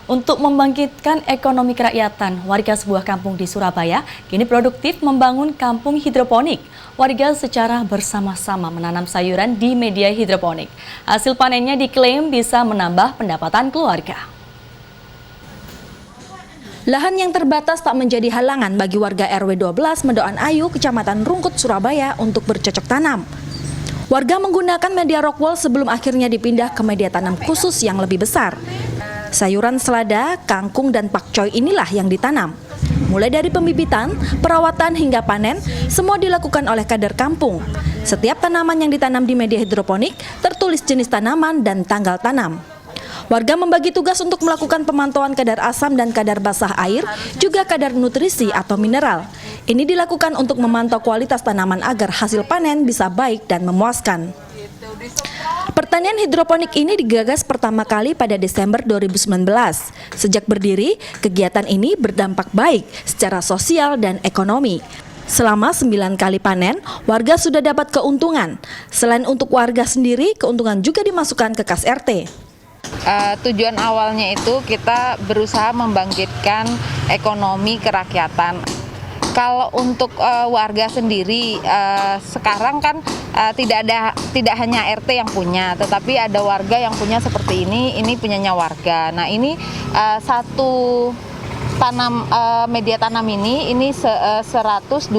Untuk membangkitkan ekonomi kerakyatan, warga sebuah kampung di Surabaya kini produktif membangun kampung hidroponik. Warga secara bersama-sama menanam sayuran di media hidroponik. Hasil panennya diklaim bisa menambah pendapatan keluarga. Lahan yang terbatas tak menjadi halangan bagi warga RW 12 Mendoan Ayu, Kecamatan Rungkut, Surabaya untuk bercocok tanam. Warga menggunakan media rockwool sebelum akhirnya dipindah ke media tanam khusus yang lebih besar. Sayuran selada, kangkung, dan pakcoy inilah yang ditanam. Mulai dari pembibitan, perawatan hingga panen, semua dilakukan oleh kader kampung. Setiap tanaman yang ditanam di media hidroponik tertulis jenis tanaman dan tanggal tanam. Warga membagi tugas untuk melakukan pemantauan kadar asam dan kadar basah air, juga kadar nutrisi atau mineral. Ini dilakukan untuk memantau kualitas tanaman agar hasil panen bisa baik dan memuaskan. Pertanian hidroponik ini digagas pertama kali pada Desember 2019. Sejak berdiri, kegiatan ini berdampak baik secara sosial dan ekonomi. Selama 9 kali panen, warga sudah dapat keuntungan. Selain untuk warga sendiri, keuntungan juga dimasukkan ke kas RT. Tujuan awalnya itu kita berusaha membangkitkan ekonomi kerakyatan. Kalau untuk warga sendiri sekarang kan tidak hanya RT yang punya, tetapi ada warga yang punya seperti ini punyanya warga. Nah ini satu media tanam ini 124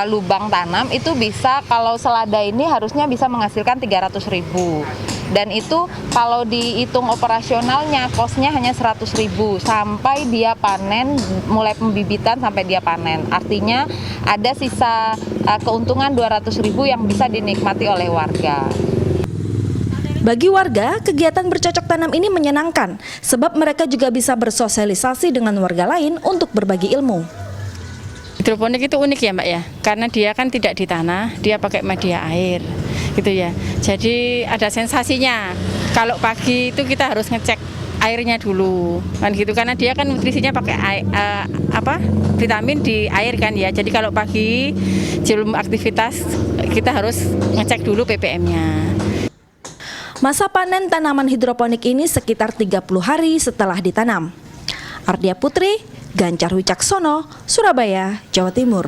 lubang tanam itu bisa, kalau selada ini harusnya bisa menghasilkan 300.000. Dan itu kalau dihitung operasionalnya kosnya hanya 100.000 sampai dia panen, mulai pembibitan sampai dia panen. Artinya ada sisa keuntungan 200.000 yang bisa dinikmati oleh warga. Bagi warga, kegiatan bercocok tanam ini menyenangkan sebab mereka juga bisa bersosialisasi dengan warga lain untuk berbagi ilmu. Hidroponik itu unik ya Mbak ya, karena dia kan tidak di tanah, dia pakai media air gitu ya. Jadi ada sensasinya. Kalau pagi itu kita harus ngecek airnya dulu kan gitu, karena dia kan nutrisinya pakai vitamin di air kan ya. Jadi kalau pagi sebelum aktivitas kita harus ngecek dulu ppm-nya. Masa panen tanaman hidroponik ini sekitar 30 hari setelah ditanam. Ardia Putri, Gancar Wicaksono, Surabaya, Jawa Timur.